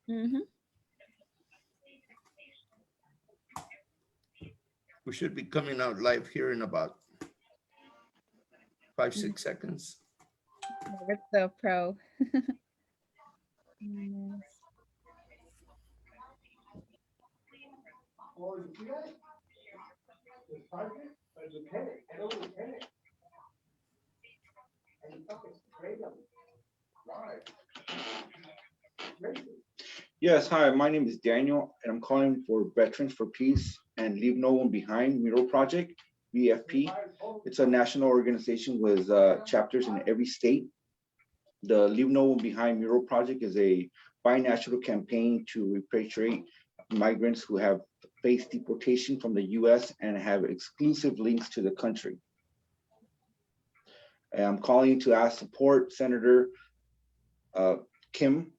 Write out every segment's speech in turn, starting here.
Mm-hmm. We should be coming out live here in about 5, 6 seconds. We're so pro. Yes. Yes, hi, my name is Daniel, and I'm calling for Veterans for Peace and Leave No One Behind Mural Project, VFP. It's a national organization with chapters in every state. The Leave No One Behind Mural Project is a binational campaign to repatriate migrants who have faced deportation from the US and have exclusive links to the country. And I'm calling to ask support Senator uh, Kim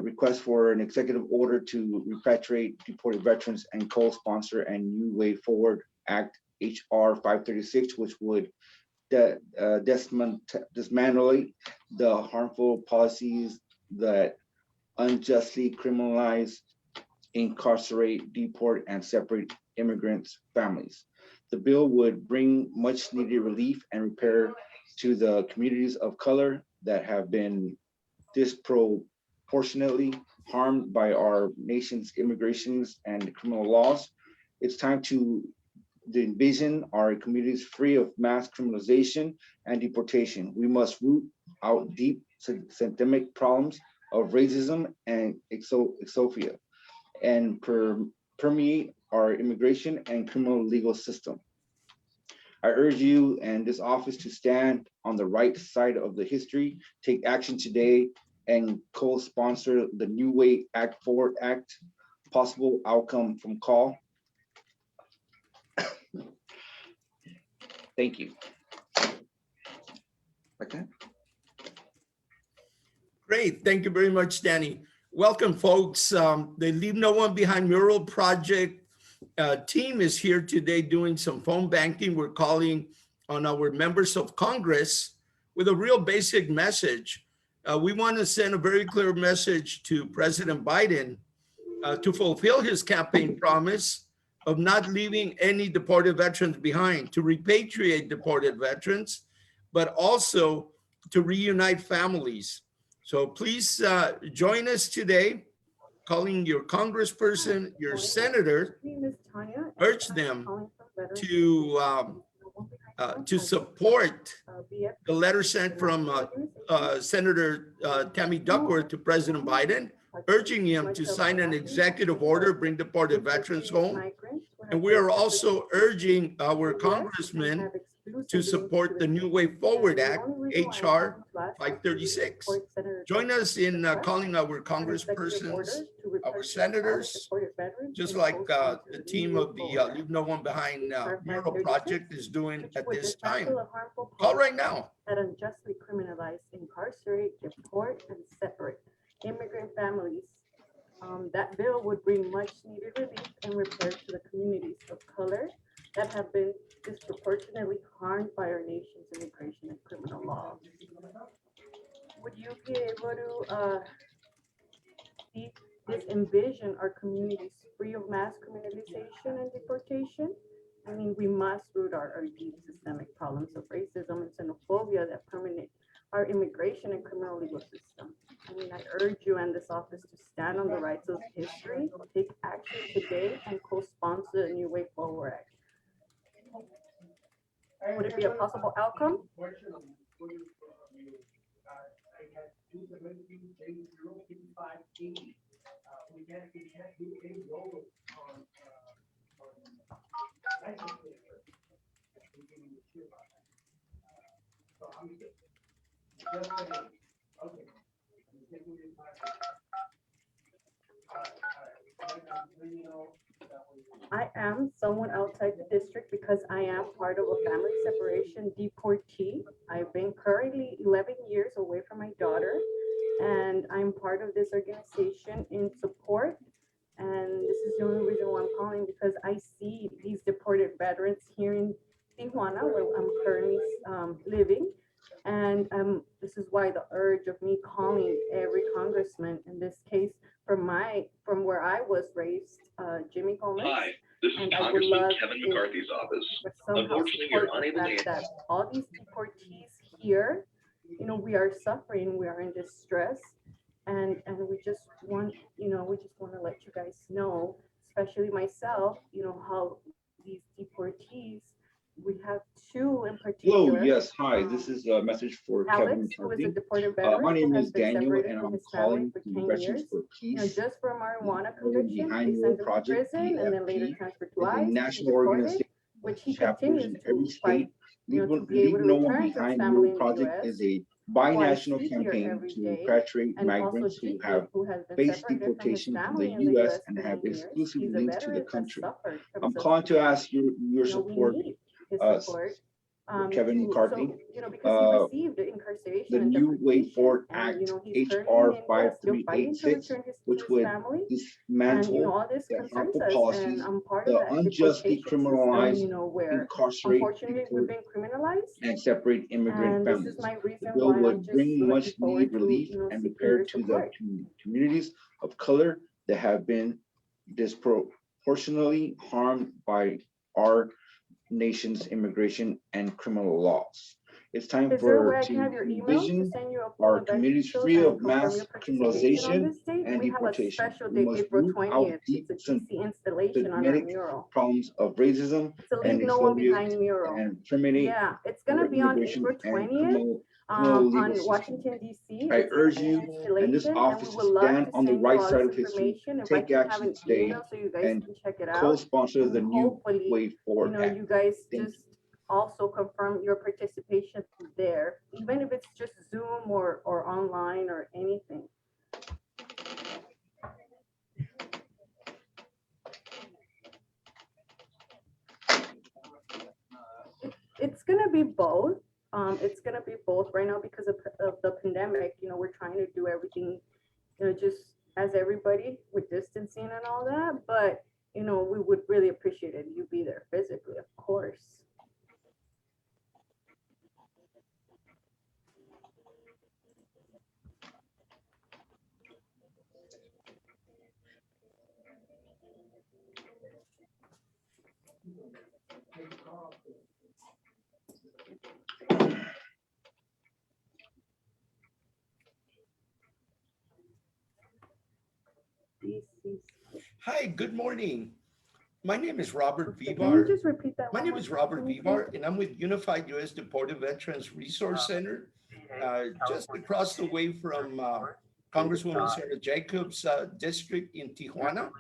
request for an executive order to repatriate deported veterans and co-sponsor a New Way Forward Act HR 536, which would dismantle the harmful policies that unjustly criminalize, incarcerate, deport, and separate immigrants' families. The bill would bring much needed relief and repair to the communities of color that have been disproportionately harmed by our nation's immigrations and criminal laws. It's time to envision our communities free of mass criminalization and deportation. We must root out deep systemic problems of racism and xenophobia and permeate our immigration and criminal legal system. I urge you and this office to stand on the right side of the history, take action today, and co-sponsor the New Way Act Forward Act, possible outcome from call. Thank you. Okay. Great. Thank you very much, Danny. Welcome, folks. The Leave No One Behind Mural Project team is here today doing some phone banking. We're calling on our members of Congress with a real basic message. We want to send a very clear message to President Biden to fulfill his campaign promise of not leaving any deported veterans behind, to repatriate deported veterans, but also to reunite families. So please join us today, calling your congressperson, your senator, urge them to support the letter sent from Senator Tammy Duckworth to President Biden, urging him to sign an executive order, bring deported veterans home. And we are also urging our congressmen to support the New Way Forward Act, HR 536. Join us in calling our congresspersons, our senators, just like the team of the Leave No One Behind Mural Project is doing at this time. Call right now. That unjustly criminalize, incarcerate, deport, and separate immigrant families. That bill would bring much needed relief and repair to the communities of color that have been disproportionately harmed by our nation's immigration and criminal laws. Would you be able to see this envision our communities free of mass criminalization and deportation? I mean, we must root out our deep systemic problems of racism and xenophobia that permeate our immigration and criminal legal system. I mean, I urge you and this office to stand on the rights of history, take action today, and co-sponsor the New Way Forward Act. Would it be a possible outcome? I am someone outside the district because I am part of a family separation deportee. I've been currently 11 years away from my daughter, and I'm part of this organization in support. And this is the only reason why I'm calling, because I see these deported veterans here in Tijuana, where I'm currently living, And this is why the urge of me calling every congressman, in this case, from where I was raised, Jimmy Gomez. Hi, this is Congressman Kevin McCarthy's office. Somehow support the fact that all these deportees here, we are suffering, we are in distress, and we just want to let you guys know, especially myself, how these deportees, we have two in Hello, particular. yes, hi. This is a message for Kevin Alex, who is a McCarthy. deported My veteran who name has is been Daniel, separated and from I'm his family calling for from 10 Veterans years, for Peace. just for a marijuana Program conviction. behind They Mural sent him to Project, prison and then later VFP, transferred to is a ICE and national deported, organization which with he chapters continues in to every fight, state. Leave, to be able Leave to No One return to his Behind family Mural in the Project US, is a who I binational see here campaign every to day, repatriate and also migrants who Chiqui, have who has been faced separated from his deportation from the family in the US US and for have 9 years. exclusive He's a links to the veteran that country. suffered from I'm calling to suspicion. ask your We support, need his uh, support, Kevin McCarthy. because he Uh, received incarceration the and new Way deportation, Forward and Act, he's currently in HR India, still fighting to 5386, return to which his would family. And dismantle all this the concerns harmful us, and policies, I'm part of the that unjustly deportation system, criminalize, where incarcerate, unfortunately we've deport, been criminalized. and separate immigrant And this is families. my The reason bill why I'm would just bring looking much needed forward to, relief and seeking repair your to the support. communities of color that have been disproportionately harmed by our nation's immigration and criminal laws. It's time Is there a way I to can have your email to envision send you a full our event communities details free and of confirm mass your participation on criminalization this date? and We have a deportation. special We date, must April root out 20th. deep It's a DC installation on our systematic mural. problems of racism It's a and Leave No One xenophobia Behind mural. and terminate Yeah, it's gonna be on immigration April and 20th, criminal legal on system. Washington DC. I It's a urge DC you and this installation, and we office to would love stand to on the send you right all side this of history, information. If I take can have action an today, email so you guys and can check it out, co-sponsor the and new hopefully, Way Forward Act. you guys Thank just also confirm your participation there, even if it's just Zoom or online or anything. It's gonna be both. It's gonna be both right now because of the pandemic. We're trying to do everything, just as everybody with distancing and all that. But we would really appreciate it. You be there physically, of course. Hi, good morning. My name is Robert Okay, can you Vivar. just repeat that My one name more is time for Robert me, Vivar, please? and I'm with Unified U.S. Deported Veterans Resource Center, just across the way from Congresswoman Sarah Jacobs' district in Tijuana.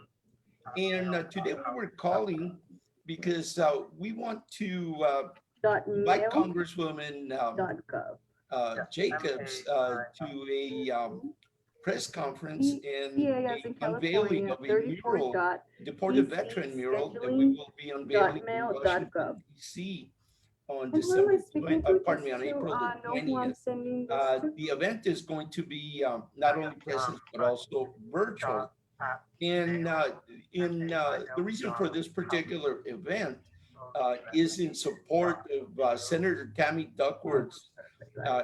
And today we were calling because we want to invite .mil Congresswoman .gov. Jacobs to a press conference and EA as a in unveiling California, of a 34 mural, dot deported DC veteran mural that we scheduling will be dot unveiling in mail dot Washington, gov. D.C. on And who am I December speaking 20, to, pardon just me, on to April the know who I'm 20th. sending this to? The event is going to be not only present but also virtual. And the reason for this particular event is in support of Senator Tammy Duckworth's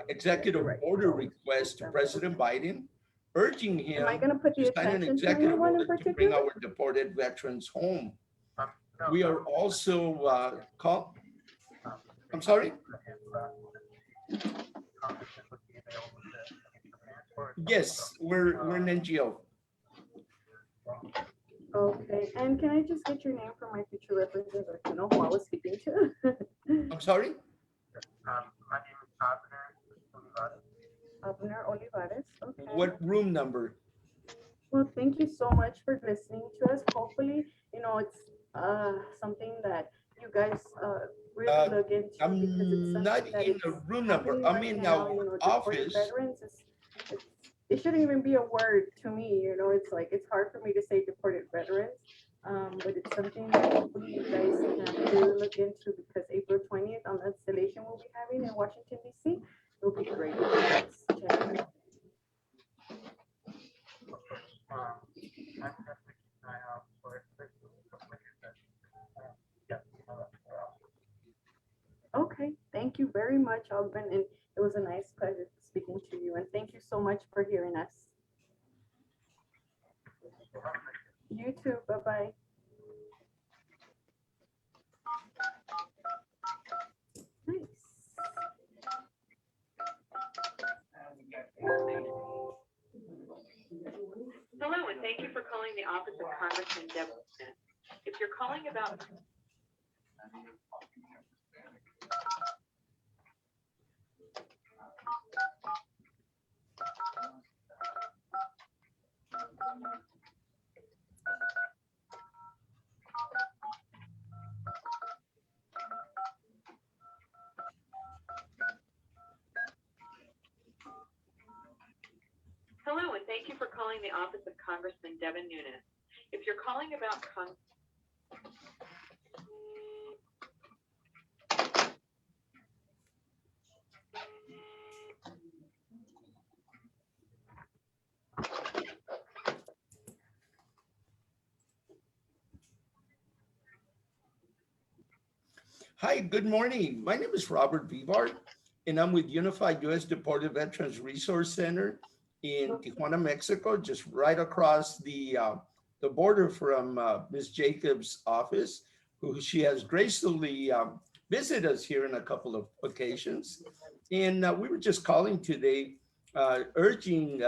executive order request to President Biden, urging Am I him gonna put to the sign an attention to executive anyone in order to bring particular? our deported veterans home. We are also I'm sorry? Yes, we're an NGO. Okay, and can I just get your name for my future references, or to know who I was speaking to? I'm sorry? Abner Olivares, okay. What room number? Well, thank you so much for listening to us. Hopefully, it's something that you guys really look into, because it's I'm not something that in it's a room number. happening I'm right in now. our Deported office. veterans it shouldn't even be a word to me. It's like it's hard for me to say deported veterans. But it's something that hopefully you guys can really look into, because April 20th on the installation we'll be having in Washington, D.C. It'll be great if you guys check it out. Okay, thank you very much, Alvin. And it was a nice pleasure speaking to you, and thank you so much for hearing us. You too. Bye-bye. Nice. Hello, and thank you for calling the office of Congressman Deb. If you're calling about Hello, and thank you for calling the office of Congressman Devin Nunes. If you're calling about Hi, good morning. My name is Robert Vivar, and I'm with Unified U.S. Deported Veterans Resource Center in Tijuana, Mexico, just right across the border from Ms. Jacobs' office, who she has gracefully visited us here on a couple of occasions. And we were just calling today, urging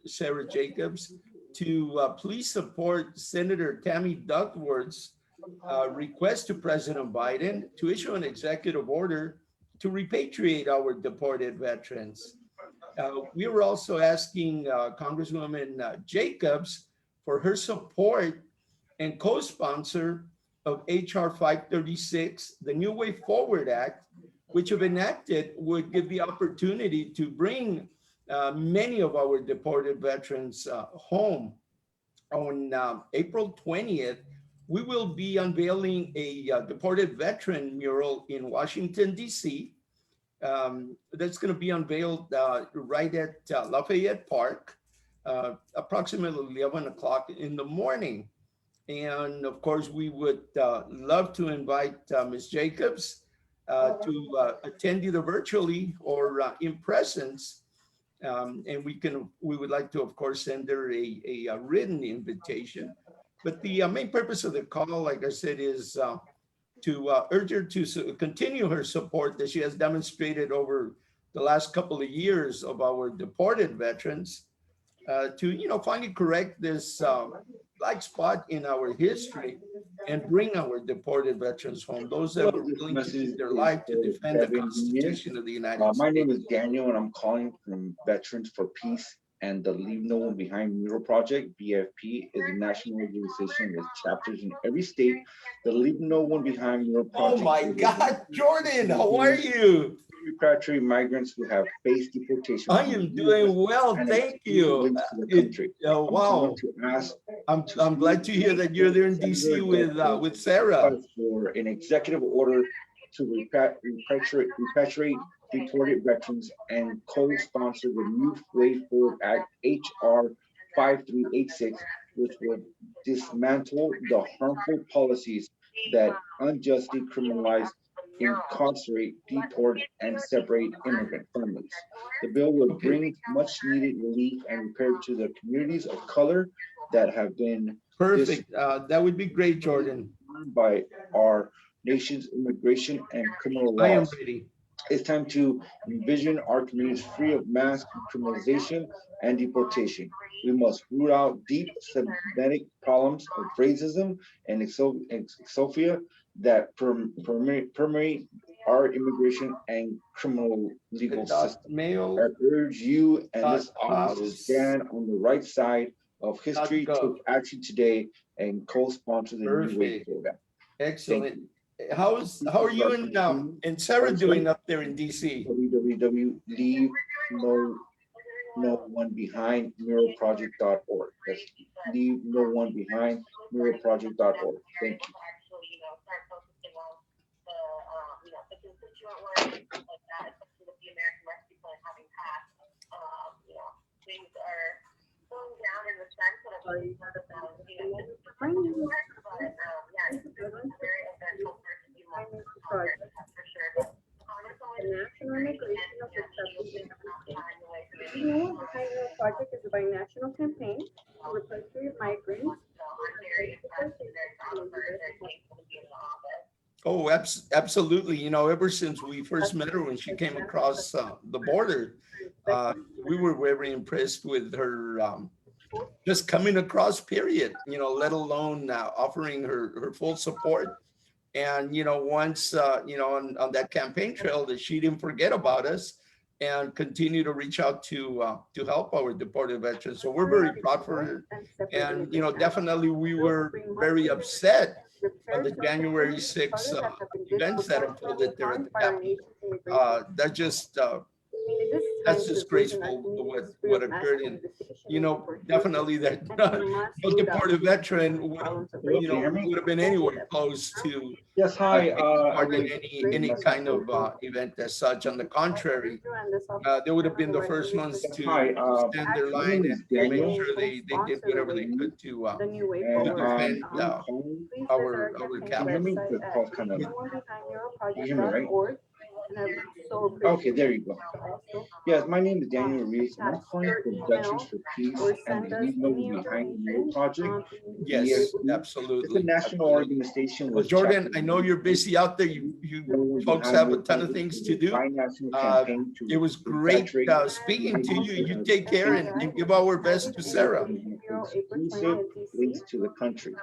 Sarah Jacobs to please support Senator Tammy Duckworth's request to President Biden to issue an executive order to repatriate our deported veterans. We were also asking Congresswoman Jacobs for her support and co-sponsor of HR 536, the New Way Forward Act, which if enacted would give the opportunity to bring many of our deported veterans home. On April 20th, we will be unveiling a deported veteran mural in Washington, D.C. That's going to be unveiled right at Lafayette Park, approximately 11 o'clock in the morning. And of course, we would love to invite Ms. Jacobs to attend either virtually or in presence. And we would like to, of course, send her a written invitation. But the main purpose of the call, like I said, is to urge her to continue her support that she has demonstrated over the last couple of years of our deported veterans to, finally correct this black spot in our history and bring our deported veterans home, those that Hello, were this willing to message give their is life to for defend the Devin Nunes. Constitution of the United My name States. is Daniel, and I'm calling from Veterans for Peace and the Leave No One Behind Mural Project. BFP is a national organization with chapters in every state. The Leave No One Behind Mural Oh Project my God, Jordan, how are you? repatriate migrants who have faced deportation I from the am doing US well, and thank you. to the country. I'm calling Wow, to ask I'm glad to hear that you're there in DC with Sarah. for an executive order to repatriate deported veterans and co-sponsor the New Way Forward Act HR 5386, which would dismantle the harmful policies that unjustly criminalize, incarcerate, deport, and separate immigrant families. The bill would Okay, bring much needed relief and repair to the communities of color that have been perfect. That would be great, Jordan. by our nation's immigration and criminal I am laws. ready. It's time to envision our communities free of mass criminalization and deportation. We must root out deep systematic problems of racism and xenophobia that permeate our immigration and criminal legal system. I Mail urge you and this office to house stand on the right side of history, gov. take action today, and co-sponsor the New Way Perfect. Forward. Thank Excellent. you. How are you and Sarah doing up there in DC? www. Leave no one behind muralproject.org. That's leave no one behind muralproject.org. Thank you. Sorry. the national immigration of the Southeast United States. The Noah Behind Mural project is a binational campaign to repatriate migrants Oh, absolutely. You know, ever since we first met her when she came across the border, we were very impressed with her just coming across, period, you know, let alone offering her full support. And, you know, once, you know, on that campaign trail, that she didn't forget about us and continue to reach out to help our deported veterans. So we're very proud for her. And, you know, definitely we were very upset on the January 6 events that unfolded there at the Capitol. That just that's disgraceful what occurred. And you know, definitely that no deported veteran would have, Hello, you can you know, hear me? would have been anywhere close to Yes, hi. taking part in I any kind of event as such. On the contrary, they would have been the first ones Yes, to hi. stand their My line name is and make Daniel, sure they did whatever they could to the new way and forward. defend I'm calling. our Can you hear me? capital. The call's kind of. You hear me, right? And I would so Okay, appreciate there you go. also Yes, my name is Daniel Ruiz, and I'm attach calling your for email Veterans for Peace or and send the us Leave No any One Behind Mural information. Project. Yes, VSP. It's a absolutely. national Absolutely. organization Well, with Jordan, chapters I know in you're busy out there. No You One folks Behind have a Mural ton of Project things is to a do. binational campaign It to was great repatriate speaking to you. migrants You that take care face and give our best to discrimination Sarah. and exclusive links to the country.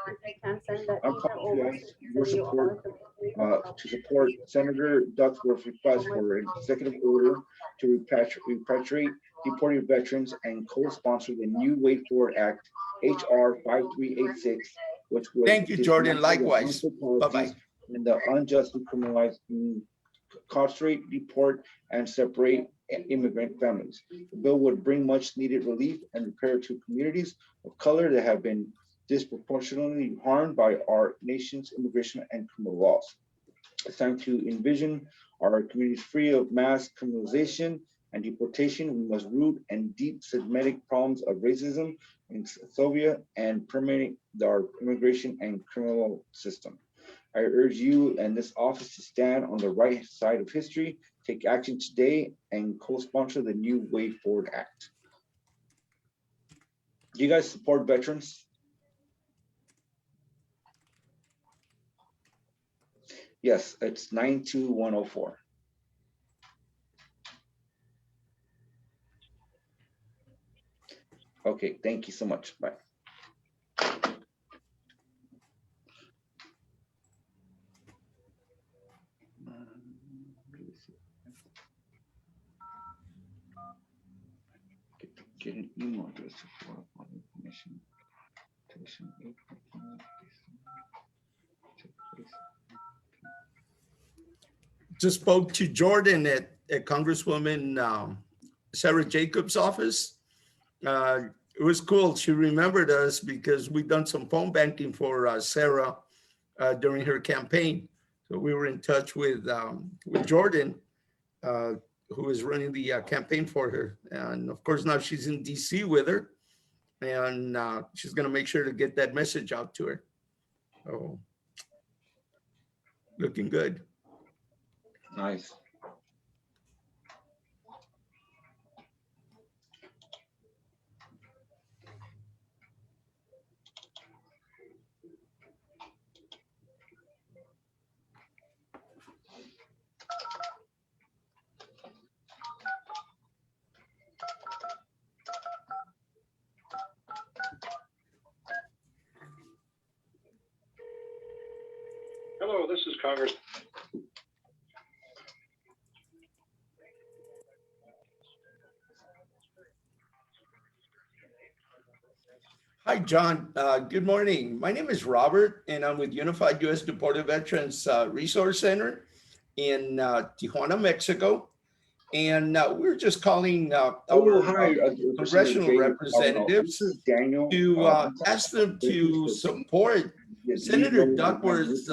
Can send that I'm email calling over to so ask we your can send you all support the to support Senator Duckworth's request for an executive order to repatriate deported veterans and co-sponsor the new Way Forward Act, HR 5386, which would Thank you, Jordan. dismantle the Likewise. harmful Bye-bye. policies and the unjustly criminalized incarcerate, deport, and separate immigrant families. The bill would bring much needed relief and repair to communities of color that have been disproportionately harmed by our nation's immigration and criminal laws. It's time to envision our communities free of mass criminalization and deportation. We must root and deep systematic problems of racism in Soviet and permeate our immigration and criminal system. I urge you and this office to stand on the right side of history, take action today, and co-sponsor the new Way Forward Act. Do you guys support veterans? Yes, it's 92104. Okay, thank you so much. Bye. Get an email address for all information. Just spoke to Jordan at Congresswoman Sarah Jacobs' office. It was cool. She remembered us because we've done some phone banking for Sarah during her campaign. So we were in touch with Jordan, who was running the campaign for her. And of course, now she's in DC with her, and she's going to make sure to get that message out to her. So looking good. Nice. Hello, this is Congress. Hi, John. Good morning. My name is Robert, and I'm with Unified U.S. Deported Veterans Resource Center in Tijuana, Mexico. And we're just calling our congressional representatives This is Daniel. to ask them to support Senator Duckworth's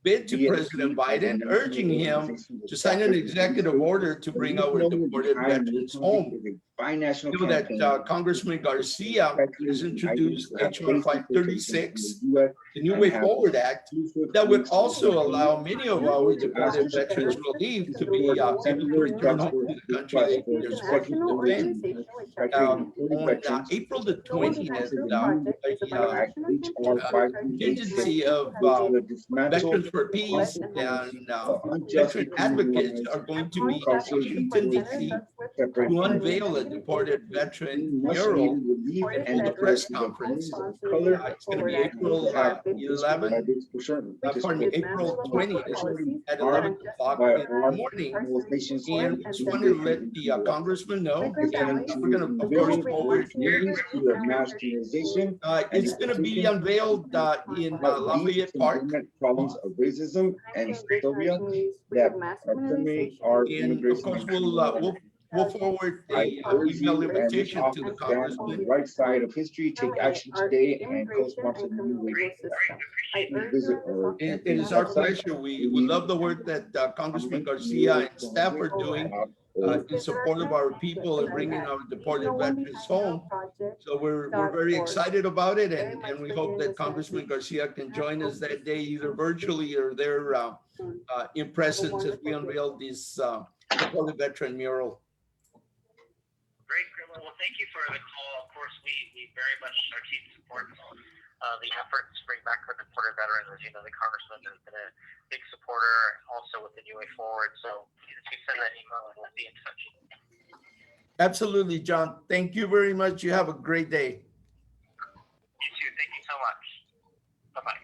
bid to President Biden, urging him to sign an executive order to bring our deported veterans home. binational know that campaign. Congressman Garcia has introduced HR 536, US the New and Way have Forward Act, exclusive that would links to the also country. allow many of We our want to ask deported the veterans Secretary relief to to be support able to Senator return home Duckworth's to the country request they for an they're supposed executive to International order defend. to organization which repatriate represents deported On veterans April the No One 20th, Behind sponsored Blue the new Project is a a binational campaign HR to repatriate 536, contingency migrants of who have which been would dismantle Veterans forcibly for fled Peace and have and the escaped unjustly veteran advocates criminalized are going I'm to calling be to ask you to incarcerated support deported Senator youth Duckworth's separate request to for an unveil a executive order deported to veteran much mural needed relief and deported and hold a repair press veterans to the and conference. communities of co-sponsor the New color Way It's going to and be Forward the Act, families April that have H.R. been discriminated by 11, 5386, which would pardon me, dismantle April the harmful 20th disproportionately policies at that harmed 11 unjustly o'clock by in the our criminalize, morning. incarcerate, nation's deport, And immigrant and just want to separate let and the criminal laws. congressman know, immigrant Attempting families. and we're going to, to The of bill course, will envision bring our forward much needed communities relief through a and mass repair to the communities criminalization and it's going to be deportation, unveiled in cut deep Lafayette to Park. endemic problems of racism time and to envision our xenophobia communities free that of mass permeate criminalization our And of immigration course, and criminal laws. we'll forward I a urge email you and this invitation to office the to stand on the congressman. right side of history, take terminate action our today, and immigration co-sponsor and the new criminal way. legal system. I Please urge you visit and this our office It to is campaign our stand on the website, pleasure. We love the work that Congressman Garcia and staff are doing leave.no1behind.org. Please in visit our support of our campaign people and website bringing at our Leave No deported One veterans Behind Mural home. Project So we're very org. excited about it, Very much and we for hope hearing that this Congressman message. Garcia can And I join us hope that this day, either comes to virtually or there soon. in Have a presence as we wonderful day. unveil this deported veteran mural. Great, great. Well, thank you for the call. Of course, we very much, our team supports the efforts to bring back our deported veterans. As you know, the congressman has been a big supporter also with the New Way Forward. So please send that email and we'll be in touch. Absolutely, John. Thank you very much. You have a great day. You too. Thank you so much. Bye-bye.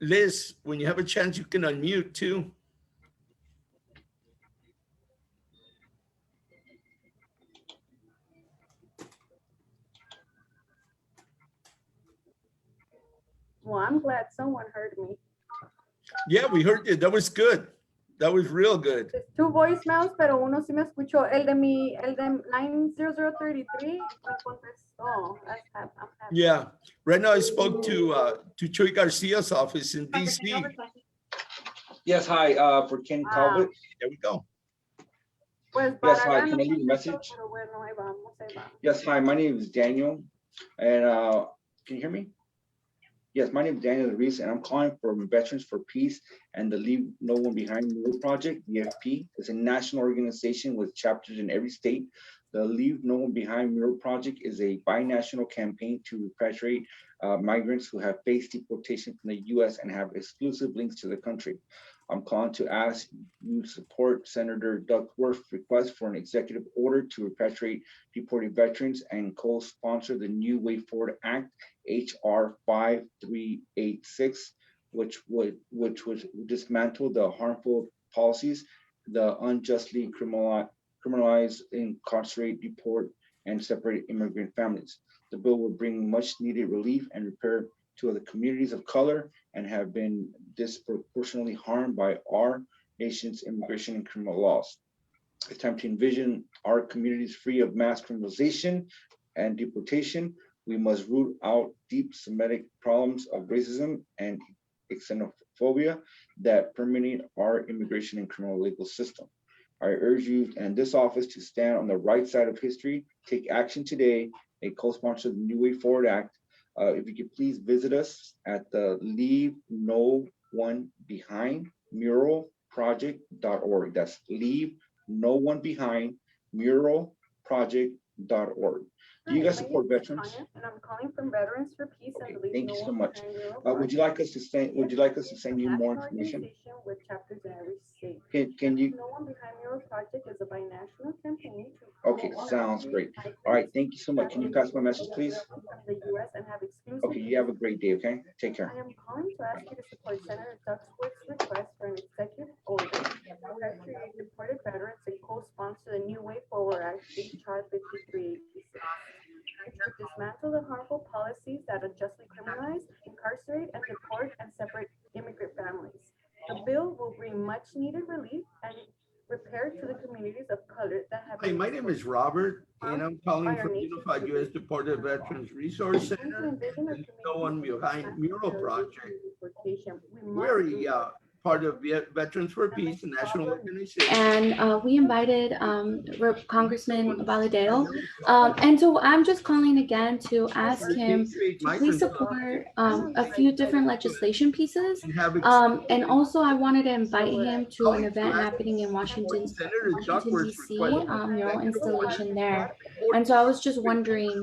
Liz, when you have a chance, you can unmute too. Well, I'm glad someone heard me. Yeah, we heard you. That was good. That was real good. There's two voicemails, pero uno sí me escuchó. El de 90033 me contestó. I'm happy. Yeah. Right now, I spoke to Chuy Garcia's office in DC. Yes, hi, for Ken Talbot. There we go. Pues Yes, para hi, allá can no I leave a contestó, message? pero bueno, ahí vamos, ahí vamos. Yes, hi, my name is Daniel, and can you hear me? Yes, my name is Daniel Reese, and I'm calling from Veterans for Peace and the Leave No One Behind Mural Project, VFP. It's a national organization with chapters in every state. The Leave No One Behind Mural Project is a binational campaign to repatriate migrants who have faced deportation from the US and have exclusive links to the country. I'm calling to ask you support Senator Duckworth's request for an executive order to repatriate deported veterans and co-sponsor the New Way Forward Act, HR 5386, which would dismantle the harmful policies, the unjustly criminalize, incarcerate, deport, and separate immigrant families. The bill will bring much needed relief and repair to the communities of color and have been disproportionately harmed by our nation's immigration and criminal laws. It's time to envision our communities free of mass criminalization and deportation. We must root out deep systemic problems of racism and xenophobia that permeate our immigration and criminal legal system. I urge you and this office to stand on the right side of history, take action today, and co-sponsor the New Way Forward Act. If you could please visit us at the Leave No One Behind Mural Project.org. That's Leave No One Behind Mural Project.org. Do you Hi, guys my support name is veterans? Tanya, and I'm calling from Veterans for Peace Okay, and the Leave thank No you so One much. Behind Mural Would you Project. like us to send? Would you like us to send you more National information? organization with chapters in every state. Can The you? No One Behind Mural Project is a binational campaign to Okay, sounds great. All right, thank you so much. Can you pass my message, please? From the US and have exclusive. Okay, you have a great day. Okay, take care. I am calling to ask you to support Senator Duckworth's request for an executive order to repatriate deported veterans and co-sponsor the New Way Forward Act, HR 5386. Which would dismantle the harmful policies that unjustly criminalize, incarcerate, and deport and separate immigrant families. The bill will bring much needed relief and repair to Hi, my name is Robert, and I'm calling By our from nation's Unified U.S. immigration Deported Veterans Resource Trying to Center, envision a and no one community behind mass Mural sterilization Project. and deportation. We must We're root out part of Veterans for systemic Peace, a national problems. organization. And we invited Congressman I Valadero. know And so I'm just calling again to ask him repatriate to please migrants support a few different legislation pieces. and have And also I wanted to invite him to an calling event to ask happening in Senator Washington Duckworth's DC, request mural installation there. for And so I was just wondering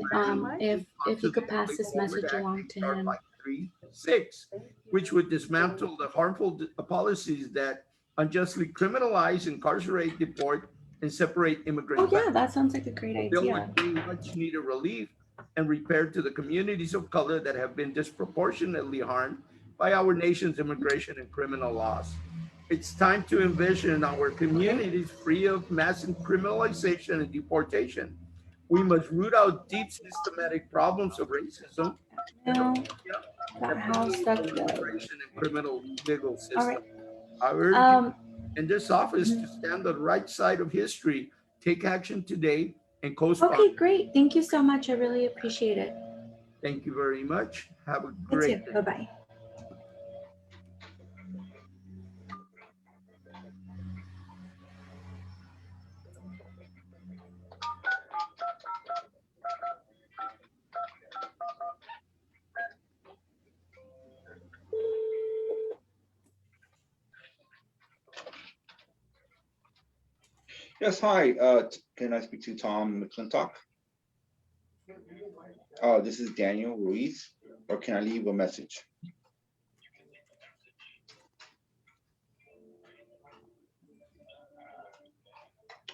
if to he could pass this Forward message Act along to HR him. 536, which would dismantle the harmful policies that unjustly criminalize, incarcerate, deport, and separate immigrant Oh yeah, families. that sounds like a great The bill would idea. bring much needed relief and repair to the communities of color that have been disproportionately harmed by our nation's immigration and criminal laws. It's time to envision our communities free of mass criminalization and deportation. We must root out deep systematic problems of racism and No, homophobia that that house, permeate that's our good. immigration and criminal legal All system. right. I urge you Um, in this office mhm. to stand on the right side of history, take action today, and co-sponsor. Okay, great. Thank you so much. I really appreciate it. Thank you very much. Have a You too. great day. Bye-bye. Yes, hi. Can I speak to Tom McClintock? This is Daniel Ruiz, or can I leave a message?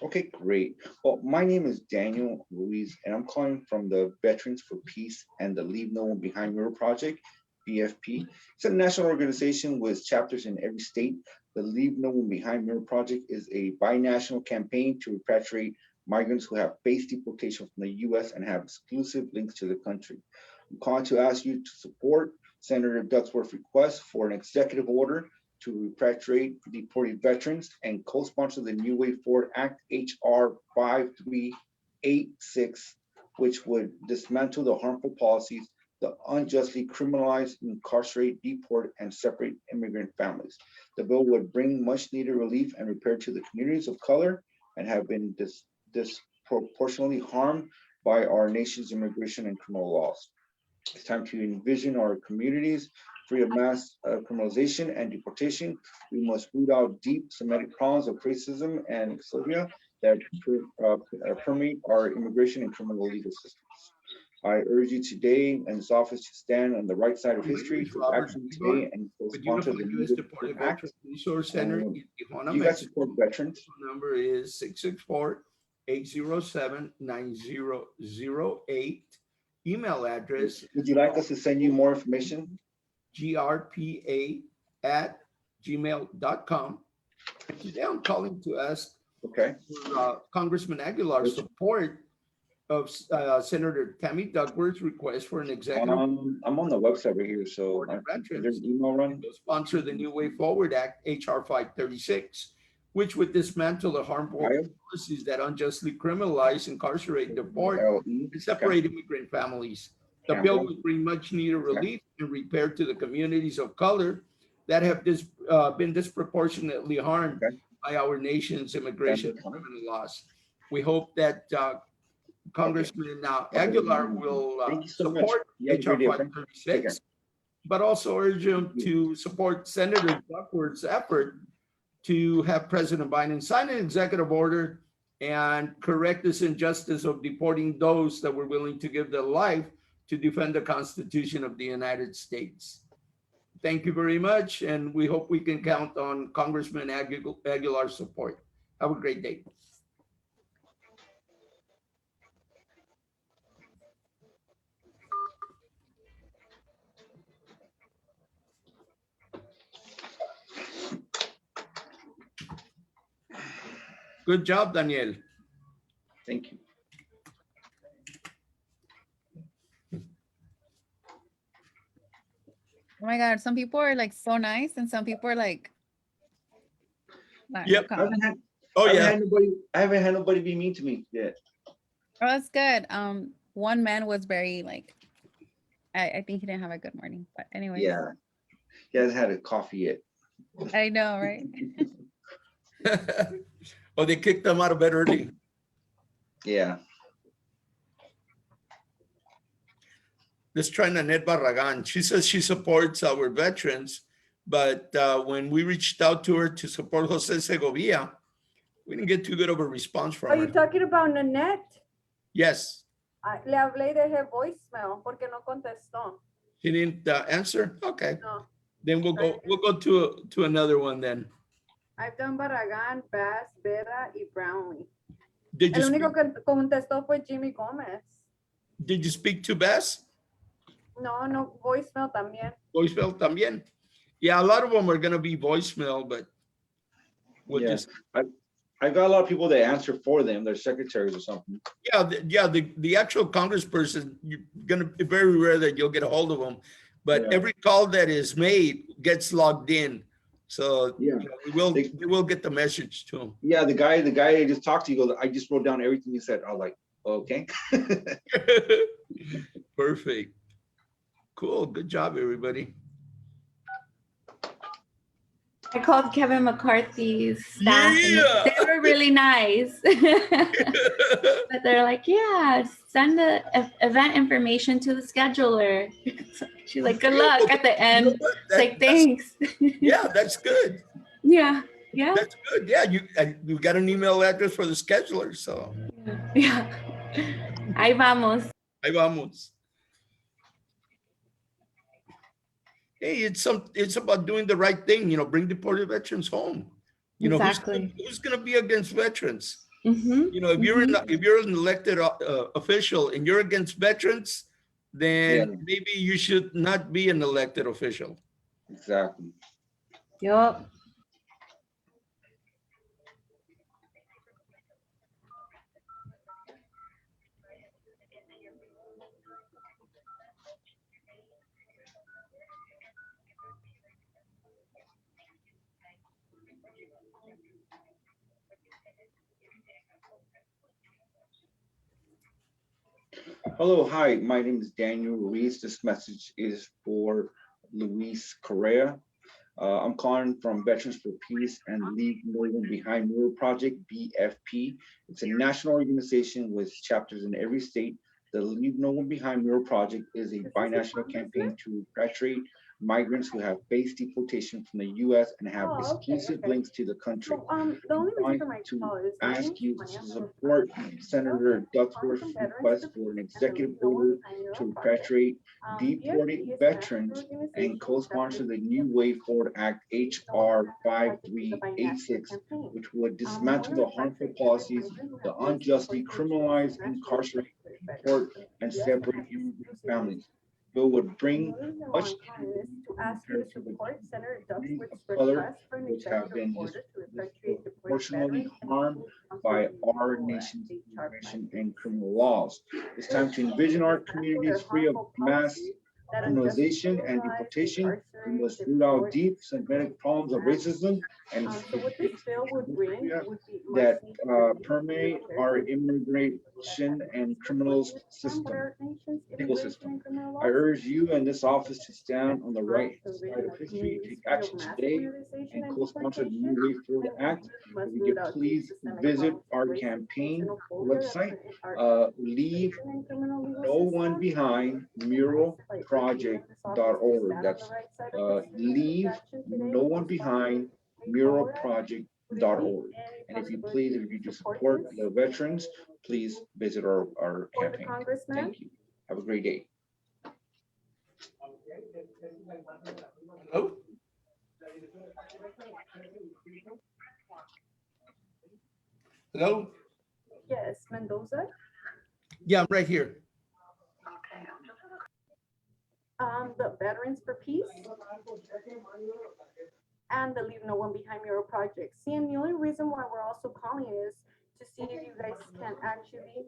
Okay, great. Well, my name is Daniel Ruiz, and I'm calling from the Veterans for Peace and the Leave No One Behind Mural Project, VFP. It's a national organization with chapters in every state. The Leave No One Behind Mural Project is a binational campaign to repatriate migrants who have faced deportation from the US and have exclusive links to the country. I'm calling to ask you to support Senator Duckworth's request for an executive order to repatriate deported veterans and co-sponsor the New Way Forward Act HR 5386, which would dismantle the harmful policies that unjustly criminalize, incarcerate, deport, and separate immigrant families. The bill would bring much needed relief and repair to the communities of color and have been disproportionately harmed by our nation's immigration and criminal laws. It's time to envision our communities free of mass criminalization and deportation. We must root out deep Semitic problems of racism and xenophobia that permeate our immigration and criminal legal systems. I urge you today in this office to stand on the right side of My name history, is take Robert action Ibarra today, and with sponsor Unified the U.S. New Deported Act. Veterans Resource Center And in Tijuana, you guys Mexico. support veterans. Phone number is 664-807-9008. Email address Would you like us to send you more information? grpa@gmail.com. And today I'm calling to ask Okay. for Congressman Aguilar's support of Senator Tammy Duckworth's request for an executive I'm on the website right here, so for the is there veterans an email run? to sponsor the New Way Forward Act, HR 536, which would dismantle the harmful policies that unjustly criminalize, incarcerate, deport, LE. and separate immigrant families. The bill would bring much needed relief and repair to the communities of color that have been disproportionately harmed Okay. by our nation's immigration and criminal laws. We hope that Congressman Aguilar will Thank you so much. support You have a HR great day, friend. Take care. 536, but also urge him to support Senator Duckworth's effort to have President Biden sign an executive order and correct this injustice of deporting those that were willing to give their life to defend the Constitution of the United States. Thank you very much, and we hope we can count on Congressman Aguilar's support. Have a great day. Good job, Daniel. Thank you. Oh my God, some people are like so nice and some people are like not Yep. calm. Oh, I haven't yeah. had nobody. I haven't had nobody be mean to me yet. Oh, that's good. One man was very like, I think he didn't have a good morning, but anyways, Yeah, he hasn't had a coffee yet. I know, right? Oh, they kicked them out of bed early. Yeah. Let's try Nanette Barragan. She says she supports our veterans, but when we reached out to her to support Jose Segovia, we didn't get too good of a response Are from you her. talking about Nanette? Yes, Le hablé y dejé voicemail porque no contestó. she didn't answer. Okay, No. then we'll go to another one then. I've done Barragán, Bass, Vera y Brownlee. Did you El único speak, que contestó fue Jimmy Gómez. did you speak to Bess? No, no, voicemail también. Voicemail también. Yeah, a lot of them are gonna be voicemail, but we'll Yeah. just I got a lot of people that answer for them, their secretaries or something. yeah, the actual congressperson, you're gonna be very rare that you'll get a hold of them, but Yeah. every call that is made gets logged in. So Yeah. we will get the message to them. Yeah, the guy I just talked to, he goes, I just wrote down everything you said. I was like, okay. Perfect. Cool. Good job, everybody. I called Kevin McCarthy's staff and Yeah. they were really nice. But they're like, yeah, send the event information to the scheduler. She's like, good luck at the You know end. what? It's like, thanks. Yeah, that's good. Yeah, yeah, That's good. Yeah, you got an email address for the scheduler, so yeah. Ahí vamos. ahí vamos. Hey, it's about doing the right thing, bring deported veterans home. Exactly. Who's gonna be against veterans? Mm-hmm. If you're an elected official and you're against veterans, then Yeah. maybe you should not be an elected official. Exactly. Yup. Hello, hi, my name is Daniel Ruiz. This message is for Luis Correa. I'm calling from Veterans for Peace and Leave No One Behind Mural Project, BFP. It's a national organization with chapters in every state. The Leave No One Behind Mural Project is a binational campaign to repatriate migrants who have faced deportation from the U.S. and have Oh, okay, exclusive okay. links to the country. So, the only reason for my To call is my name ask is you Maya to Flores. support Senator Calling Duckworth's from Veterans request for for an Peace and the executive Leave No One order Behind to Mural Project. repatriate BFP deported is a veterans national and organization co-sponsor that the New Way Forward Act HR participates in the 5386, campaign. which would We dismantle the want to harmful repatriate policies, every migrant who the has faced unjustly deportation criminalize, from incarcerate, national deport, and Yes, separate and immigrant exclusively families. Bill would bring the reason much why I'm calling is to ask you to compared to the support Senator communities Duckworth's of color, request for an which have executive been order to repatriate deported disproportionately veterans and harmed co-sponsor by the our Mural nation's HR immigration 536. and criminal laws. It's time to envision our communities free of mass That criminalization unjustly and criminalize, deportation. We incarcerate, must root out deport, deep systemic problems of racism and So what this bill would bring would be that much needed relief permeate and our repairs immigration and criminal to system, our nation's legal immigration system. and criminal I laws. urge you and this office to stand on the right The side vision of of history, communities take free of action mass today, criminalization and and co-sponsor the deportation. New Way Forward And Act. must If you root could out please systemic visit problems of our racism, campaign xenophobia that website, our leave immigration and criminal legal no one system. behind By urging you in this office to muralproject.org. stand on That's the right side of history and take leave action today, no one co-sponsor behind the Way Forward Act. Would there be muralproject.org. any And if you possibility please, if you to do support support this the veterans, please visit our for the campaign. congressman? Thank you. Have a great day. Hello? Hello? Yes, Mendoza. Yeah, I'm right here. The Veterans for Peace and the Leave No One Behind Mural Project. See, and the only reason why we're also calling is to see if you guys can actually,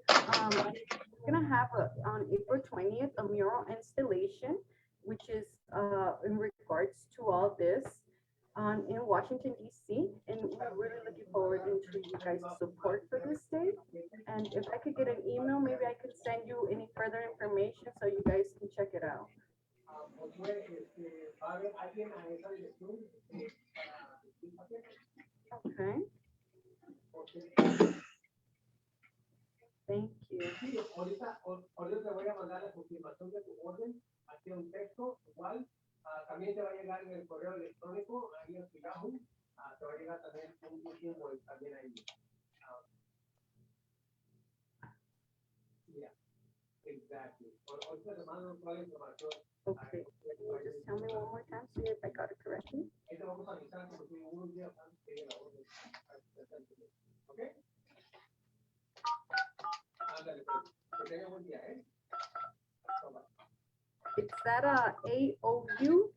we're gonna have on April 20th, a mural installation, which is in regards to all this. in Washington, D.C. And we're really looking forward into you guys' support for this day. And if I could get an email, maybe I could send you any further information so you guys can check it out. Okay. Thank you. Okay. Can you just tell me one more time, see if I got it correctly? Is that a AOU?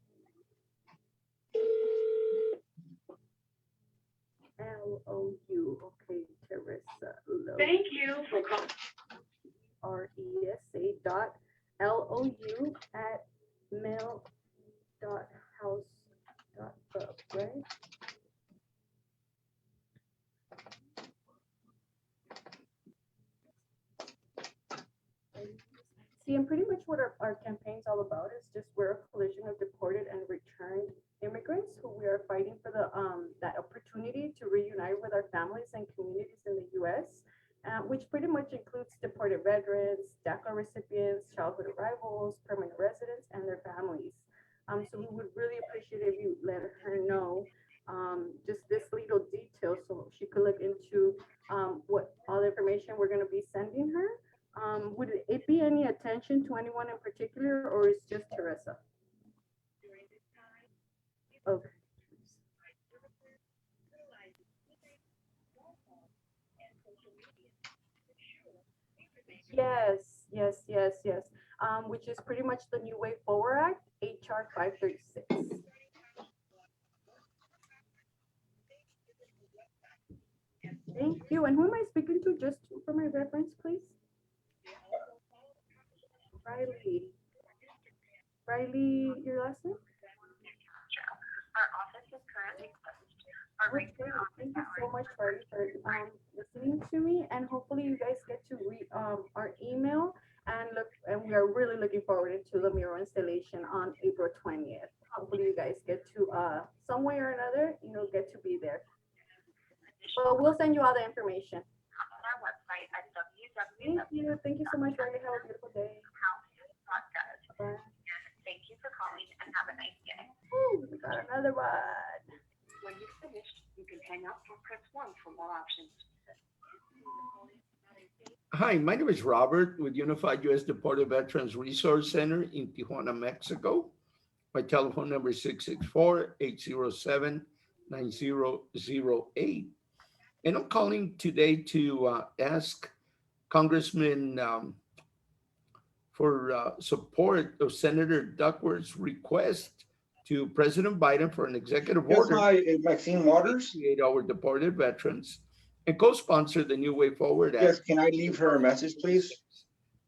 LOU. Okay, Teresa. Thank you for calling. RESA dot LOU at mail dot house dot gov, right? See, and pretty much what our campaign's all about is just we're a coalition of deported and returned immigrants who we are fighting for the that opportunity to reunite with our families and communities in the U.S., which pretty much includes deported veterans, DACA recipients, childhood arrivals, permanent residents, and their families. So we would really appreciate if you let her know just this little detail so she could look into what all the information we're going to be sending her. Would it be any attention to anyone in particular, or is just Teresa? Okay. Yes. Which is pretty much the New Way Forward Act, HR 536. Thank you. And who am I speaking to, just for my reference, please? Riley, your last name? Our office is currently closed. Okay, thank you so much, Riley, for listening to me, and hopefully you guys get to read our email and look. And we are really looking forward to the mural installation on April 20th. Hopefully you guys get to some way or another, get to be there. Well, we'll send you all the information. On our website at Thank you so much, Riley. Have a beautiful day. www.houses.gov. Bye. Thank you for calling and have a nice day. Woo, we got another one. When you've finished, you can hang up or press 1 for more options. Hi, my name is Robert with Unified U.S. Deported Veterans Resource Center in Tijuana, Mexico. My telephone number is 664-807-9008. And I'm calling today to ask Congressman for support of Senator Duckworth's request to President Biden for an executive Yes, order hi, Maxine Waters. to create our deported veterans and co-sponsor the New Way Forward Act. Yes, can I leave her a message, please?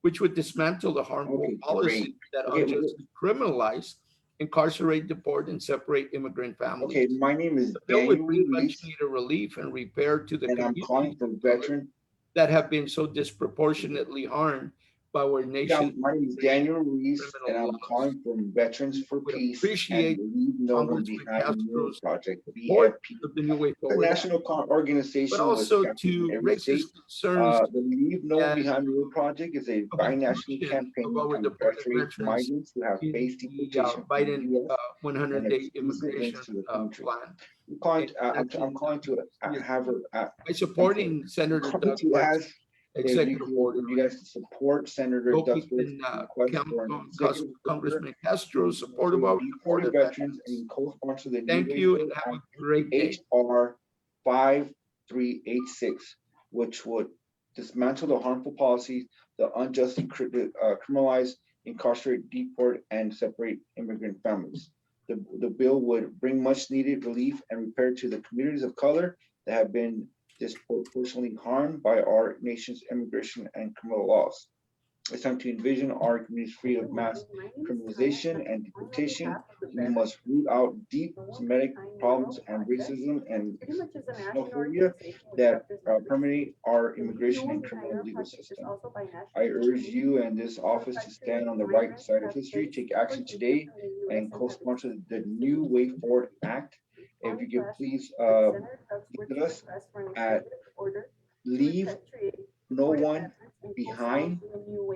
Which would dismantle the harmful Okay, policies great. that Okay, unjustly criminalize, incarcerate, deport, and separate immigrant families. Okay, my name is The bill would Daniel bring much Ruiz, needed relief and repair to the and I'm calling communities for veteran. that have been so disproportionately harmed by our Yeah, nation. my name is Daniel Ruiz, Criminal and I'm laws. calling from Veterans for Would Peace appreciate and Leave No One Congressman Behind Mural Castro's Project, support VFP. of the New Way The Forward Act, national organization but was also captured in to every raise state. his concerns The Leave No One and Behind Mural Project is a of binational inclusion campaign of to our deported incarcerate veterans migrants who have in faced the deportation from the Biden U.S. 100-day exclusive links immigration to the country. plan. I'm calling, And I'm asking calling to have her, by supporting Senator calling to Duckworth's ask executive order, you guys to support Senator hope we Duckworth's can request count for an on executive order Congressman Castro's support of to our deported deported veterans veterans. and co-sponsor the New Thank Way you and Forward have Act, a great day. HR 5386, which would dismantle the harmful policies that unjustly criminalize, incarcerate, deport, and separate immigrant families. The bill would bring much needed relief and repair to the communities of color that have been disproportionately harmed by our nation's immigration and criminal laws. It's time to envision our communities free of mass criminalization and deportation. We must root out deep systematic problems and racism and xenophobia that permeate our immigration and criminal legal system. I urge you and this office to stand on the right side of history, take action today, and co-sponsor the New Way Forward Act. If you could please visit us at Leave No One Behind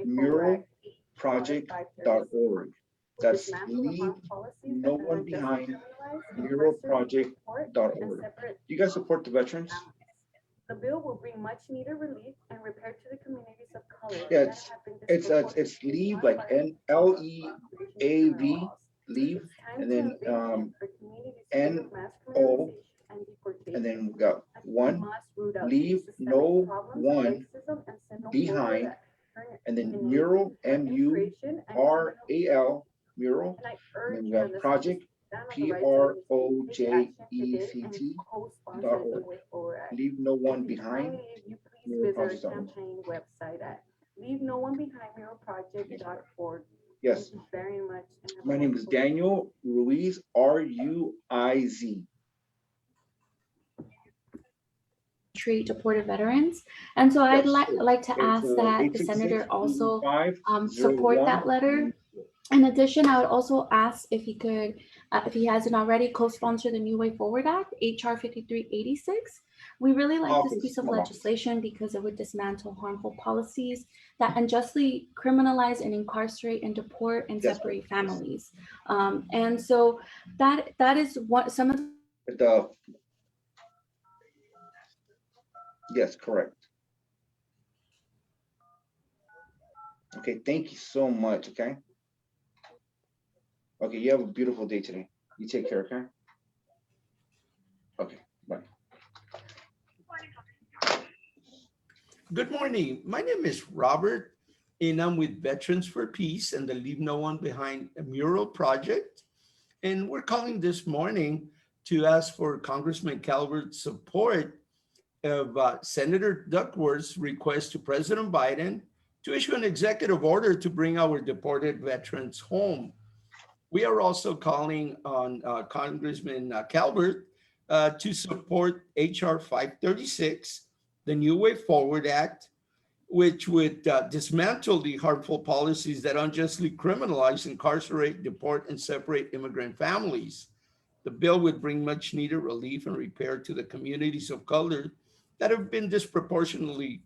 muralproject.org. That's Leave No One Behind muralproject.org. You guys support the veterans? The bill will bring much needed relief and repair to the communities of color. Yeah, that have been it's leave like LEAV, leave, and then NO, and then we got one, leave no one behind, and then mural, MURAL, mural, and then we got project, PROJECT.org. Leave no one behind. Please visit our campaign website at leavenobehindmuralproject.org. Yes. Thank you very much. My name is Daniel Ruiz, RUIZ. Deported veterans. And so I'd Yes. like to ask that the senator also support that letter. In addition, I would also ask if he could, if he hasn't already, co-sponsor the New Way Forward Act, HR 5386. We really like this piece of legislation because it would dismantle harmful policies that unjustly criminalize and incarcerate and deport and separate families. And so that is what some of the yes, correct. Okay, thank you so much. Okay. Okay, you have a beautiful day today. You take care, okay? Okay, bye. Good morning. My name is Robert, and I'm with Veterans for Peace and the Leave No One Behind Mural Project. And we're calling this morning to ask for Congressman Calvert's support of Senator Duckworth's request to President Biden to issue an executive order to bring our deported veterans home. We are also calling on Congressman Calvert to support HR 536, the New Way Forward Act, which would dismantle the harmful policies that unjustly criminalize, incarcerate, deport, and separate immigrant families. The bill would bring much needed relief and repair to the communities of color that have been disproportionately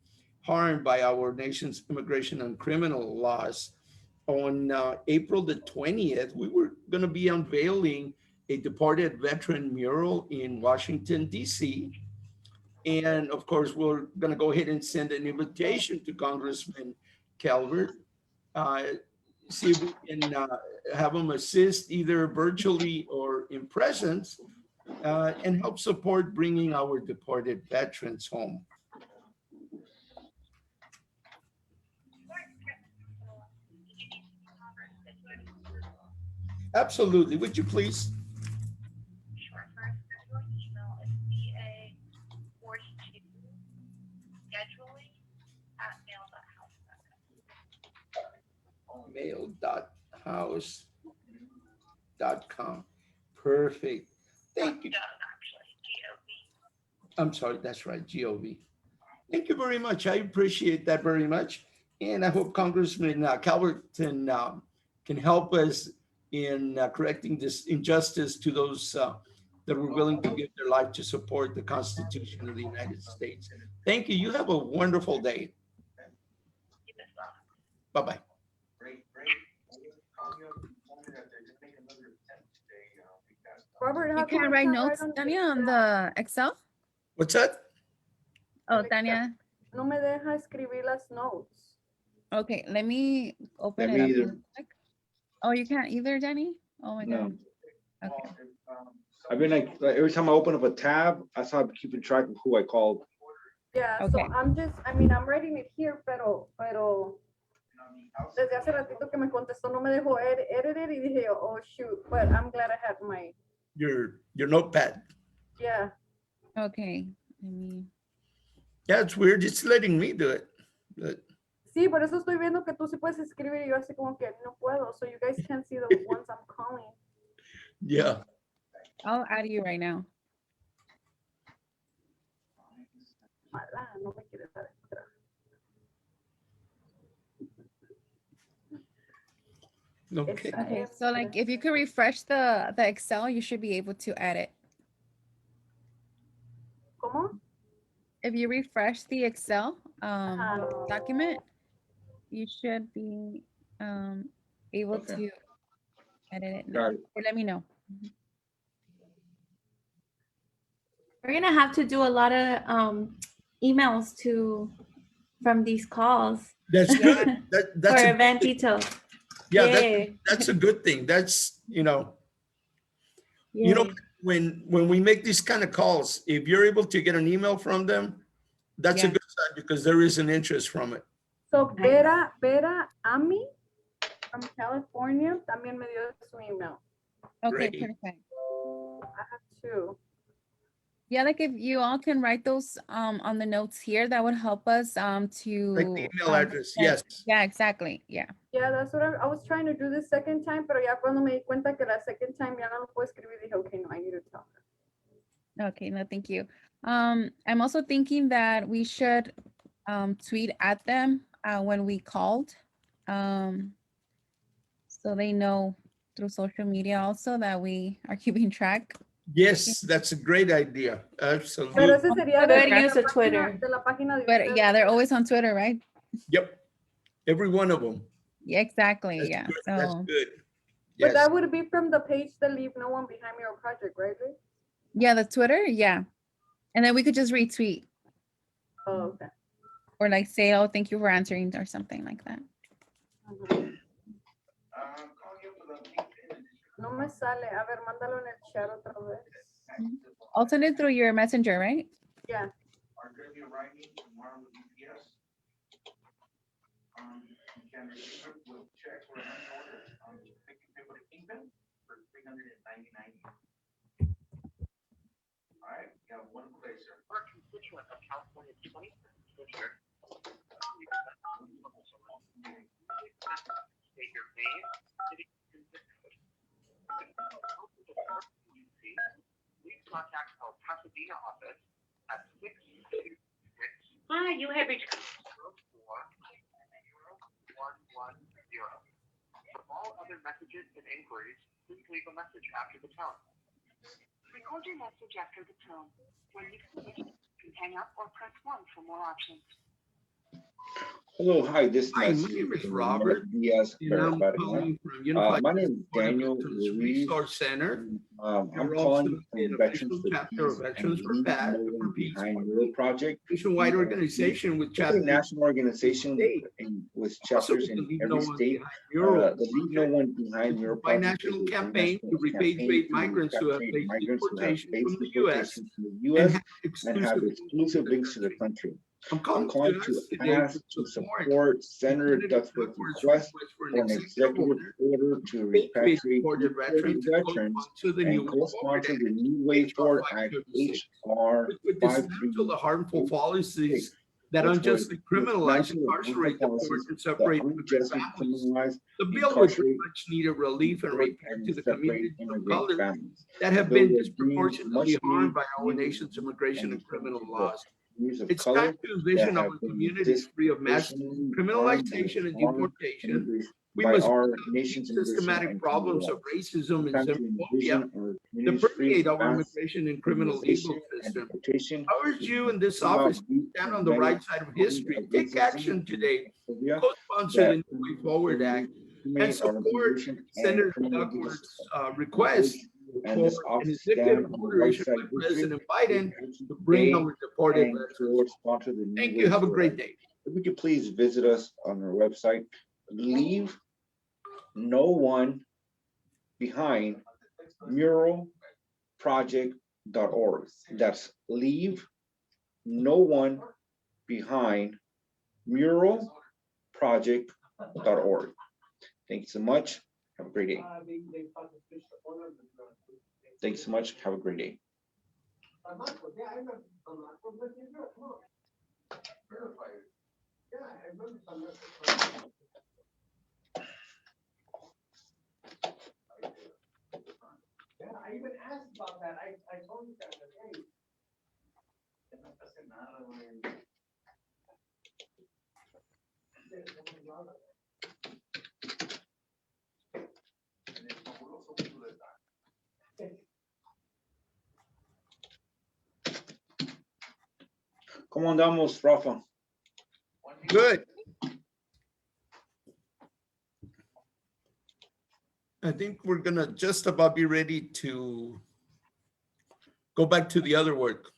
harmed by our nation's immigration and criminal laws. On April the 20th, we were going to be unveiling a deported veteran mural in Washington, D.C. And of course, we're going to go ahead and send an invitation to Congressman Calvert, see if we can have him assist either virtually or in presence and help support bringing our deported veterans home. Absolutely. Would you please? Sure. First, scheduling email is mail.house.com. Mail.house.com. Perfect. Thank you. Actually, GOV. I'm sorry, that's right, GOV. Thank you very much. I appreciate that very much. And I hope Congressman Calvert can help us in correcting this injustice to those that were willing to give their life to support the Constitution of the United States. Thank you. You have a wonderful day. Bye-bye. Robert, how You come can't I write can't notes, on Tanya, on the Excel? What's that? Oh, Tanya. No me deja escribir las notes. Okay, let me open Let it me up. either. real quick. Oh, you can't either, Danny? Oh my No. God. Okay. I've been like every time I open up a tab, I start keeping track of who I called. Yeah, Okay. so I'm writing it here, pero desde hace ratito que me contestó no me dejó edit it y dije, oh shoot, but I'm glad I had my, Your notepad. yeah. Okay. Let me. Yeah, it's weird. It's letting me do it. But Sí, Sí, por eso estoy viendo que tú sí puedes escribir y yo así como que no puedo. So you guys can see the ones I'm calling. Yeah. I'll add you right now. Mala, no me quieres dar extra. Okay. Esta Okay, es- so like if you could refresh the Excel, you should be able to edit. ¿Cómo? If you refresh the Excel Ajá. document, you should be able Okay. to edit it now. Got it. Or let me know. We're gonna have to do a lot of emails from these calls That's good. for That's a, event details. yeah, Yay. that's a good thing. That's, you know, Yay. when we make these kind of calls, if you're able to get an email from them, that's a Yeah. good sign because there is an interest from it. So Vera Ami from California también me dio su email. Okay, Great. perfect. I have two. Yeah, like if you all can write those on the notes here, that would help us to Like the email address, send- yes. Yeah, exactly. Yeah. Yeah, that's what I was trying to do the second time, pero ya cuando me di cuenta que la second time ya no lo puedo escribir, dije, okay, no, I need to tell her. Okay, no, thank you. I'm also thinking that we should tweet at them when we called. So they know through social media also that we are keeping track. Yes, that's a great idea. Pero Absolutely. ese sería Good de use la of Twitter. de la página de But ustedes. yeah, they're always on Twitter, right? Yep. Every one of them. Yeah, exactly. That's Yeah. good. That's So good. But Yes. that would be from the page that leave no one behind your project, right, Liz? yeah, the Twitter, yeah. And then we could just retweet Oh, okay. or like say, oh, thank you for answering or something like that. Ujú. No me sale. A ver, mándalo en el chat otra vez. I'll send it through your messenger, right? Yeah. Our constituent of California's 21st district. State your name, city, and zip code. Please contact our Pasadena office at 626. Hi, you have reached 44110. For all other messages and inquiries, please leave a message after the tone. Record your message after the tone. When you finish, you can hang up or press 1 for more options. Hello, hi, this Hi, my message name is from Robert, Diaz and I'm Barrera. calling from Unified My name is Supportive Daniel Veterans Ruiz. Resource Center. I'm We're calling also from an Veterans official for chapter Peace of and Veterans for Leave Peace, No One for Peace, Behind Mural Project. nationwide organization with It's a chapters national organization state. with Also chapters with the in Leave No every One state. Behind Mural The Leave No project, One Behind which is Mural a Project binational is a campaign to national repatriate campaign to migrants who have repatriate faced migrants who have deportation faced from the U.S. deportation from the and U.S. have and have exclusive links to the exclusive links to the country. country. I'm I'm calling calling to to ask today ask to to support support Senator Senator Duckworth's Duckworth's request request for for an an executive executive order order to repatriate repatriate deported deported veterans veterans to co-sponsor the New and Way Forward co-sponsor Act, the New Way HR Forward Act, 536, HR which would dismantle the harmful 536, policies that which would unjustly criminalize, dismantle the harmful incarcerate, deport, policies and that separate immigrant unjustly families. criminalize, The bill would bring incarcerate, much needed relief and deport, repair and to the separate communities of immigrant color families. that The have bill been would bring disproportionately much harmed by our needed nation's immigration and criminal the laws. communities of It's color time to that envision our have been communities free of mass disproportionately criminalization and harmed deportation. We by must our look at the nation's deep immigration systematic and criminal problems of laws. racism and Time to xenophobia envision our that communities free permeate of our mass immigration and criminal legal criminalization and system. deportation. I urge you in this Think about office to deep stand on and the many right side of problems history. of Take racism action and today. xenophobia Co-sponsor the that New Way Forward Act and permeate our support immigration and Senator criminal legal Duckworth's system. request And for this an office executive stand on the order right issued side by of history President Biden to bring today our deported and veterans for home. sponsor the New Thank Way you. Have a Forward great Act. day. If we could please visit us on our website, leave no one behind muralproject.org. That's leave no one behind muralproject.org. Thank you so much. Have a great day. Thank you so much. Have a great day. ¿Cómo andamos, Rafa? Good. I think we're gonna just about be ready to go back to the other work.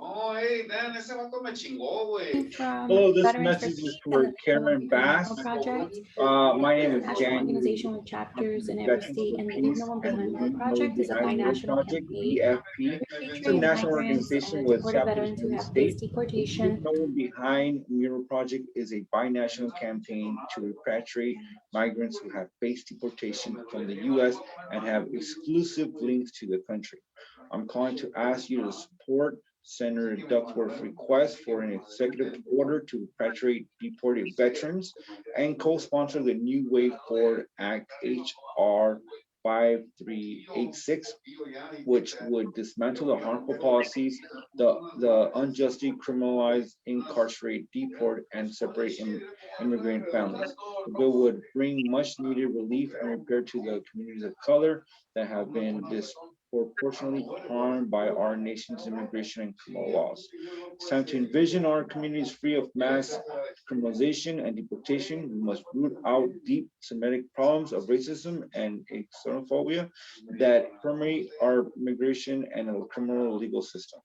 Oh, hey, Dan, ese vato me chingó, güey. From Hello, this Veterans for message is Peace for and the Karen Bass. Project. My name is National Jan. organization with chapters in every Veterans state, for and the Leave Peace No One and Behind the Mural Leave No One Project is a Behind Mural binational Project, campaign EFP. It's a repatriating national migrants organization and with deported chapters veterans in who the have faced state. Leave deportation. No One Behind Mural Project is a binational campaign to repatriate migrants who have faced deportation from the U.S. and have exclusive links to the country. I'm calling to ask you to support Senator Duckworth's request for an executive order to repatriate deported veterans and co-sponsor the New Way Forward Act HR 5386, which would dismantle the harmful policies, the unjustly criminalize, incarcerate, deport, and separate immigrant families. The bill would bring much needed relief and repair to the communities of color that have been disproportionately harmed by our nation's immigration and criminal laws. It's time to envision our communities free of mass criminalization and deportation. We must root out deep systemic problems of racism and xenophobia that permeate our immigration and our criminal legal system.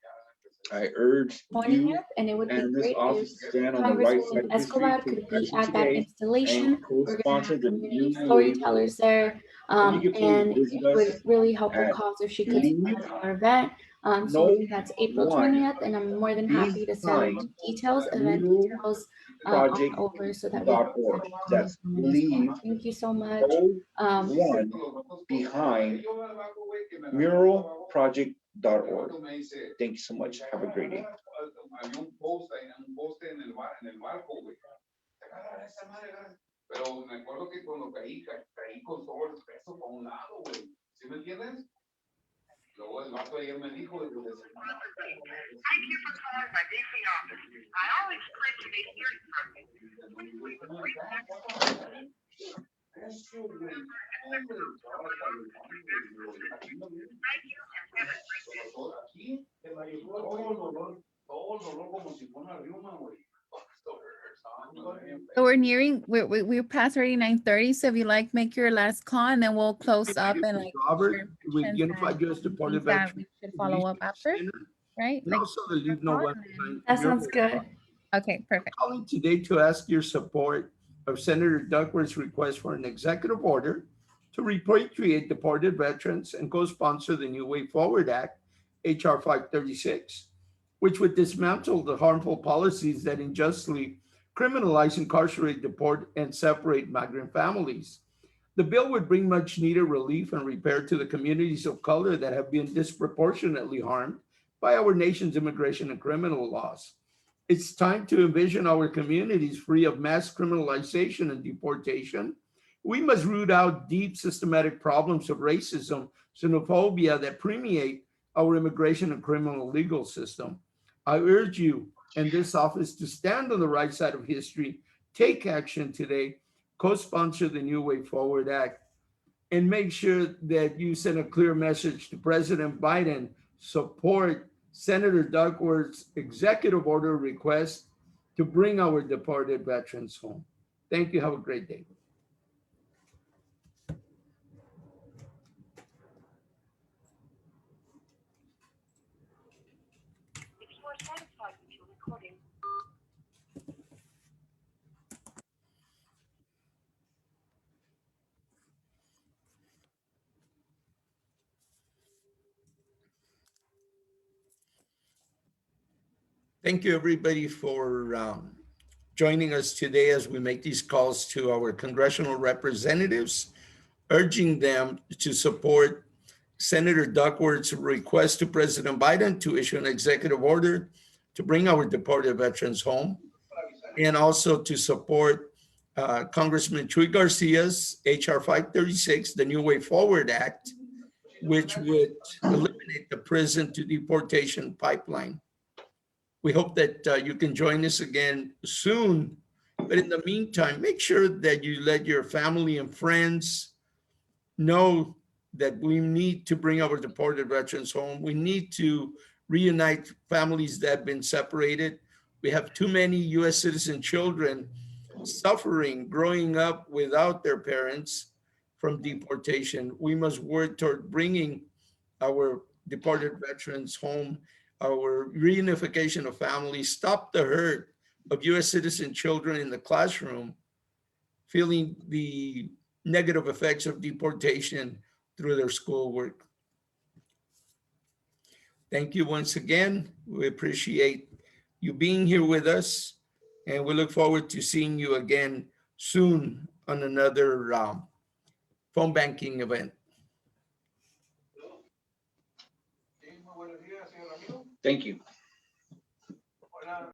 I urge you And it would be and this great if office to stand on the right side Congresswoman of history Escobar to could be action at that today installation. and We're gonna co-sponsor have the community new wave. storytellers there, If you could please and visit it would us really help her at cause if she could leave speak at our event. So no that's April one 20th, and I'm more than happy to send behind details, event Mural details on Project over so that we can org. catch That's Congresswoman leave Escobar. Thank you so much. no one behind muralproject.org. Thank you so much. Have a great day. Había un poste en el barco, güey. Agarra esa madre, agarra. Pero me acuerdo que cuando caí con todo el peso para un lado, güey. ¿Sí me entiendes? Luego el vato ayer me dijo de Thank you for calling my DC office. I always pray to be here from you. Please leave a brief message. eso, güey. Hombre, Thank you and have a great day. aquí te me llegó todo el dolor como si fuera una riuma, güey. So we're nearing, we're past already 9:30. So if you like, make your last call and then we'll close up and like. Robert, we share identified questions you as and deported things that veteran. we should follow up after, right? And Like, also the leave no one behind. That Mural sounds good. Okay, perfect. Calling today to ask your support of Senator Duckworth's request for an executive order to repatriate deported veterans and co-sponsor the New Way Forward Act, HR 536, which would dismantle the harmful policies that unjustly criminalize, incarcerate, deport, and separate migrant families. The bill would bring much needed relief and repair to the communities of color that have been disproportionately harmed by our nation's immigration and criminal laws. It's time to envision our communities free of mass criminalization and deportation. We must root out deep systematic problems of racism, xenophobia that permeate our immigration and criminal legal system. I urge you and this office to stand on the right side of history, take action today, co-sponsor the New Way Forward Act, and make sure that you send a clear message to President Biden. Support Senator Duckworth's executive order request to bring our deported veterans home. Thank you. Have a great day. If you are satisfied with your recording, Thank you, everybody, for joining us today as we make these calls to our congressional representatives, urging them to support Senator Duckworth's request to President Biden to issue an executive order to bring our deported veterans home, and also to support Congressman Chuy Garcia's HR 536, the New Way Forward Act, which would eliminate the prison to deportation pipeline. We hope that you can join us again soon. But in the meantime, make sure that you let your family and friends know that we need to bring our deported veterans home. We need to reunite families that have been separated. We have too many US citizen children suffering growing up without their parents from deportation. We must work toward bringing our deported veterans home, our reunification of families, stop the hurt of US citizen children in the classroom feeling the negative effects of deportation through their schoolwork. Thank you once again. We appreciate you being here with us, and we look forward to seeing you again soon on another phone banking event. Thank you.